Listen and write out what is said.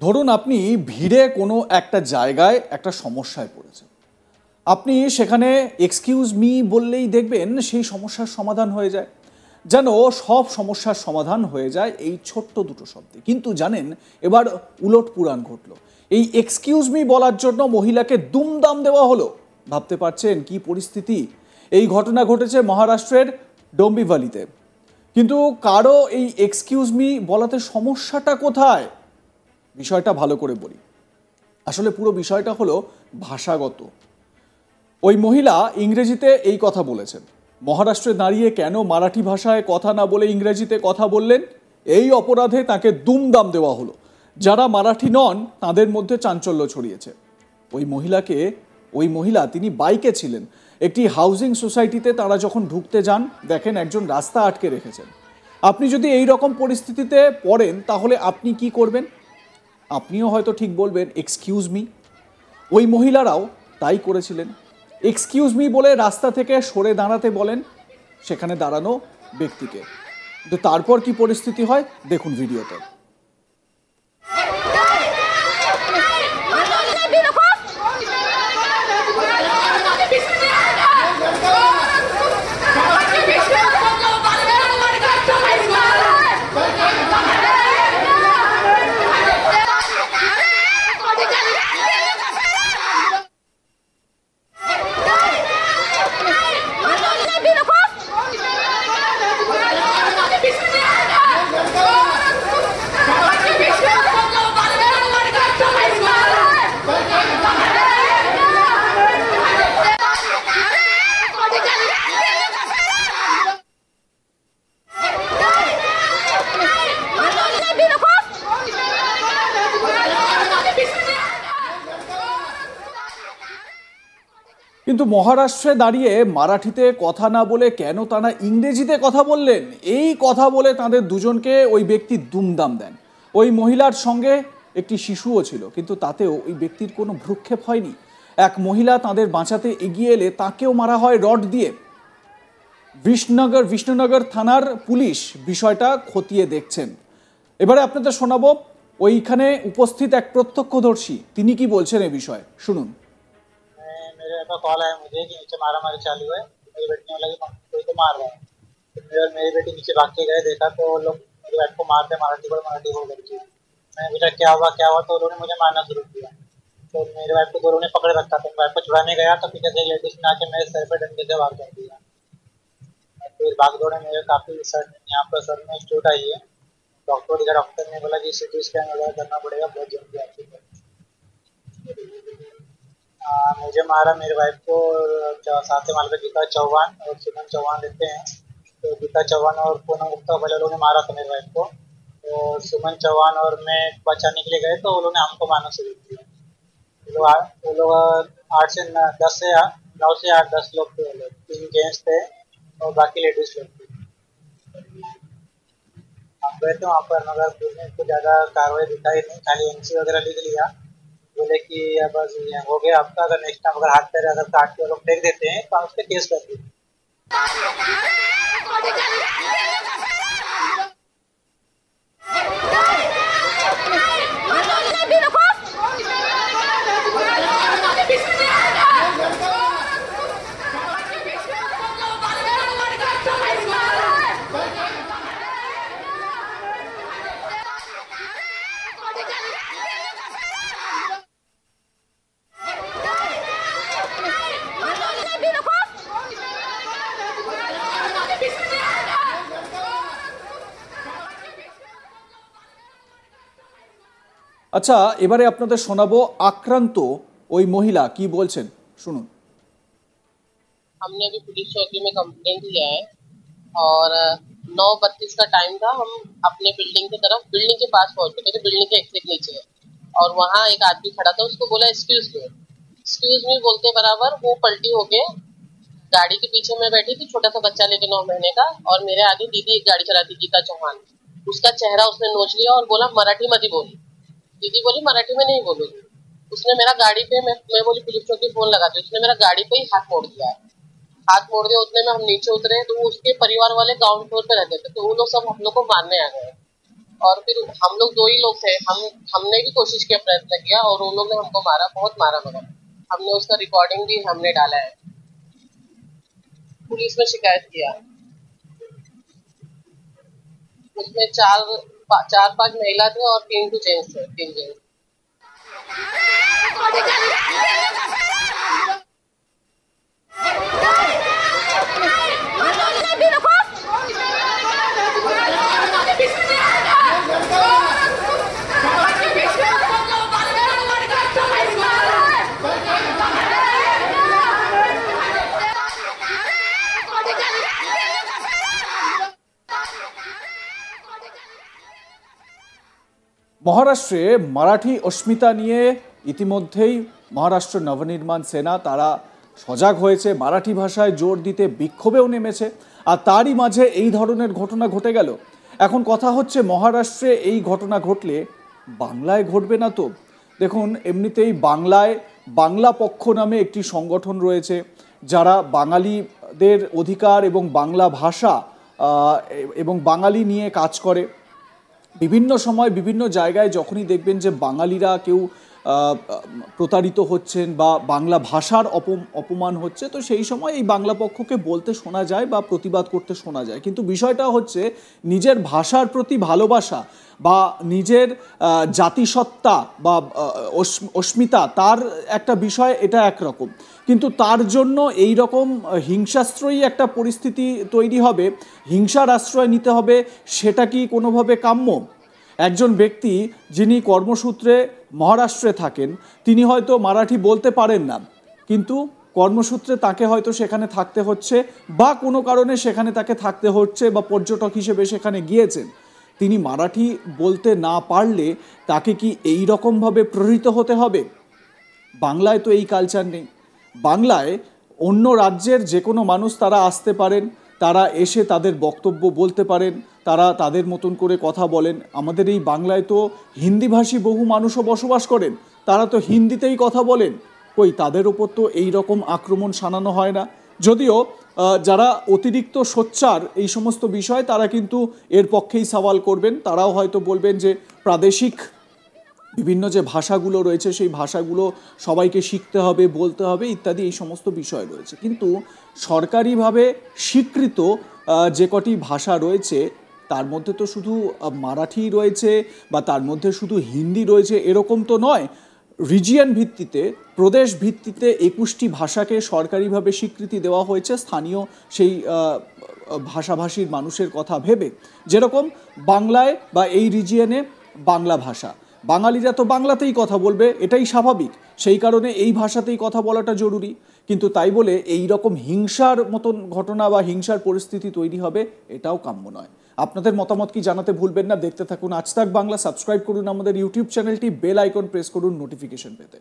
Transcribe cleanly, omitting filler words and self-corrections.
ধরুন আপনি ভিড়ে কোনো একটা জায়গায় একটা সমস্যায় পড়েছেন, আপনি সেখানে এক্সকিউজ মি বললেই দেখবেন সেই সমস্যার সমাধান হয়ে যায়। যেন সব সমস্যার সমাধান হয়ে যায় এই ছোট্ট দুটো শব্দে। কিন্তু জানেন, এবার উলট পুরাণ ঘটলো। এই এক্সকিউজ মি বলার জন্য মহিলাকে দুমদাম দেওয়া হলো। ভাবতে পারছেন কি পরিস্থিতি? এই ঘটনা ঘটেছে মহারাষ্ট্রের ডোম্বিভালিতে। কিন্তু কারো এই এক্সকিউজ মি বলাতে সমস্যাটা কোথায়? বিষয়টা ভালো করে বলি। আসলে পুরো বিষয়টা হলো ভাষাগত। ওই মহিলা ইংরেজিতে এই কথা বলেছেন। মহারাষ্ট্রে দাঁড়িয়ে কেন মারাঠি ভাষায় কথা না বলে ইংরেজিতে কথা বললেন, এই অপরাধে তাকে দুমদাম দেওয়া হলো। যারা মারাঠি নন তাদের মধ্যে চাঞ্চল্য ছড়িয়েছে। ওই মহিলা তিনি বাইকে ছিলেন। একটি হাউজিং সোসাইটিতে তারা যখন ঢুকতে যান, দেখেন একজন রাস্তা আটকে রেখেছেন। আপনি যদি এই রকম পরিস্থিতিতে পড়েন তাহলে আপনি কি করবেন? আপনিও হয়তো ঠিক বলবেন এক্সকিউজ মি। ওই মহিলারাও তাই করেছিলেন। এক্সকিউজ মি বলে রাস্তা থেকে সরে দাঁড়াতে বলেন সেখানে দাঁড়ানো ব্যক্তিকে। কিন্তু তারপর কি পরিস্থিতি হয় দেখুন ভিডিওতে। কিন্তু মহারাষ্ট্রে দাঁড়িয়ে মারাঠিতে কথা না বলে কেন তারা ইংরেজিতে কথা বললেন, এই কথা বলে তাদের দুজনকে ওই ব্যক্তি দুমদাম দেন। ওই মহিলার সঙ্গে একটি শিশুও ছিল, কিন্তু তাতেও ওই ব্যক্তির কোনো ভ্রুক্ষেপ হয়নি। এক মহিলা তাদের বাঁচাতে এগিয়ে এলে তাকেও মারা হয় রড দিয়ে। বিষ্ণুনগর থানার পুলিশ বিষয়টা খতিয়ে দেখছেন। এবারে আপনাদের শোনাবো ওইখানে উপস্থিত এক প্রত্যক্ষদর্শী, তিনি কি বলছেন এ বিষয়ে শুনুন। मेरे का कॉल आया मुझे कि नीचे मारा मारी चालू है, मेरी बेटी ने लगी कोई तो मार रहा है। तो मेरी बेटी नीचे भाग के गए, देखा तो वो लोग मेरी बेटी को मारते मराठी बोल लड़की। मैंने पूछा क्या हुआ, तो उन्होंने मुझे मारना शुरू किया। तो मेरे वाइफ को दोनों ने पकड़ रखा था। वाइफ को छुड़ाने गया तो पीछे से लेडीज ने आके मेरे सर पे डंडे से वार कर दिया। फिर भाग दौड़े, मेरे काफी सर यहाँ पर सर में चोट आई है। डॉक्टर ने बोला कि सिटी स्कैन वगैरह करना पड़ेगा बहुत जल्दी आपके। मुझे मारा मेरे वाइफ को साथ माल पे गीता चौहान और सुमन चौहान रहते हैं। तो गीता चौहान और पूनम गुप्ता पहले लोगों ने मारा था मेरे वाइफ को। तो सुमन चौहान और मैं बचाने के लिए गए तो उन्होंने हमको मारना शुरू किया। वो लोग 9 से 8-10 लोग थे। 3 जेंट्स थे और बाकी लेडीज लोग थे। हम गए थे वहाँ पर, मगर पुलिस ने कुछ ज़्यादा कार्रवाई दिखाई नहीं, खाली एनसी वगैरह लिख लिया। बोले कि बस हो गया आपका, अगर नेक्स्ट टाइम अगर हाथ पैर अगर काट के लोग फेंक देते हैं तो हम उस पर केस कर देंगे। আচ্ছা, এবারে আপনাদের শোনাবো আক্রান্ত ওই মহিলা কি বলছেন শুনুন। हमने अभी पुलिस चौकी में कंप्लेंट किया है और 9:32 का टाइम था। हम अपने बिल्डिंग के पास पहुंच चुके थे। बिल्डिंग के एग्जैक्ट नीचे है और वहाँ एक आदमी खड़ा था, उसको बोला एक्सक्यूज मी बोलते बराबर वो पलटी होके गाड़ी के पीछे में बैठी थी, छोटा सा बच्चा लेके 9 महीने का, और मेरे आगे दीदी एक गाड़ी चलाती गीता चौहान। उसका चेहरा उसने नोच लिया और बोला मराठी मत बोली। दीदी बोली मराठी में नहीं बोलूंगी। उसने मेरा गाड़ी पे, मैं बोली पुलिस चौकी फोन लगा दी। उसने मेरा गाड़ी पे ही हाथ मोड़ दिया। हाथ मोड़ दिया, उतने में हम नीचे उतरे तो उसके परिवार वाले ग्राउंड फ्लोर पे रहते थे, तो वो लोग सब हम लोग को मारने आ गए और फिर हम लोग 2 ही लोग थे, हमने भी कोशिश किया, प्रयत्न किया और उन लोग ने हमको मारा, बहुत मारा, मगर हमने उसका रिकॉर्डिंग भी हमने डाला है, पुलिस में शिकायत किया। उसमें 4-5 महिला थे और 3 जेंट्स थे, 3 जेंट्स। মহারাষ্ট্রে মারাঠি অস্মিতা নিয়ে ইতিমধ্যেই মহারাষ্ট্র নবনির্মাণ সেনা তারা সজাগ হয়েছে, মারাঠি ভাষায় জোর দিতে বিক্ষোভেও নেমেছে, আর তারই মাঝে এই ধরনের ঘটনা ঘটে গেল। এখন কথা হচ্ছে, মহারাষ্ট্রে এই ঘটনা ঘটলে বাংলায় ঘটবে না তো? দেখুন, এমনিতেই বাংলায় বাংলা পক্ষ নামে একটি সংগঠন রয়েছে যারা বাঙালিদের অধিকার এবং বাংলা ভাষা এবং বাঙালি নিয়ে কাজ করে। বিভিন্ন সময় বিভিন্ন জায়গায় যখনই দেখবেন যে বাঙালিরা কেউ প্রতারিত হচ্ছেন বা বাংলা ভাষার অপমান হচ্ছে, তো সেই সময় এই বাংলা পক্ষকে বলতে শোনা যায় বা প্রতিবাদ করতে শোনা যায়। কিন্তু বিষয়টা হচ্ছে, নিজের ভাষার প্রতি ভালোবাসা বা নিজের জাতিসত্তা বা অস্মিতা, তার একটা বিষয়, এটা একরকম। কিন্তু তার জন্য এই রকম হিংসাস্ত্রয়ী একটা পরিস্থিতি তৈরি হবে, হিংসার আশ্রয় নিতে হবে, সেটা কি কোনোভাবে কাম্য? একজন ব্যক্তি যিনি কর্মসূত্রে মহারাষ্ট্রে থাকেন, তিনি হয়তো মারাঠি বলতে পারেন না, কিন্তু কর্মসূত্রে তাকে হয়তো সেখানে থাকতে হচ্ছে বা কোনো কারণে সেখানে তাকে থাকতে হচ্ছে বা পর্যটক হিসেবে সেখানে গিয়েছেন। তিনি মারাঠি বলতে না পারলে তাকে কি এই রকমভাবে প্রহৃত হতে হবে? বাংলায় তো এই কালচার নেই। বাংলায় অন্য রাজ্যের যে কোনো মানুষ তারা আসতে পারেন, তারা এসে তাদের বক্তব্য বলতে পারেন, তারা তাদের মতন করে কথা বলেন। আমাদের এই বাংলায় তো হিন্দিভাষী বহু মানুষও বসবাস করেন, তারা তো হিন্দিতেই কথা বলেন। কই, তাদের ওপর তো এই রকম আক্রমণ শানানো হয় না। যদিও যারা অতিরিক্ত সোচ্চার এই সমস্ত বিষয়, তারা কিন্তু এর পক্ষেই সওয়াল করবেন। তারাও হয়তো বলবেন যে প্রাদেশিক বিভিন্ন যে ভাষাগুলো রয়েছে সেই ভাষাগুলো সবাইকে শিখতে হবে, বলতে হবে ইত্যাদি, এই সমস্ত বিষয় রয়েছে। কিন্তু সরকারিভাবে স্বীকৃত যে কটি ভাষা রয়েছে তার মধ্যে তো শুধু মারাঠি রয়েছে বা তার মধ্যে শুধু হিন্দি রয়েছে এরকম তো নয়। রিজিয়ন ভিত্তিতে, প্রদেশ ভিত্তিতে 21টি ভাষাকে সরকারিভাবে স্বীকৃতি দেওয়া হয়েছে স্থানীয় সেই ভাষাভাষীর মানুষের কথা ভেবে। যেরকম বাংলায় বা এই রিজিয়নে বাংলা ভাষা, বাঙালিরা তো বাংলাতেই কথা বলবে, এটাই স্বাভাবিক, সেই কারণে এই ভাষাতেই কথা বলাটা জরুরি। কিন্তু তাই বলে এই রকম হিংসার মতন ঘটনা বা হিংসার পরিস্থিতি তৈরি হবে, এটাও কাম্য নয়। আপনাদের মতামত কি জানাতে ভুলবেন না। দেখতে থাকুন আজ তাক বাংলা, সাবস্ক্রাইব করুন আমাদের ইউটিউব চ্যানেলটি, বেল আইকন প্রেস করুন নোটিফিকেশন পেতে।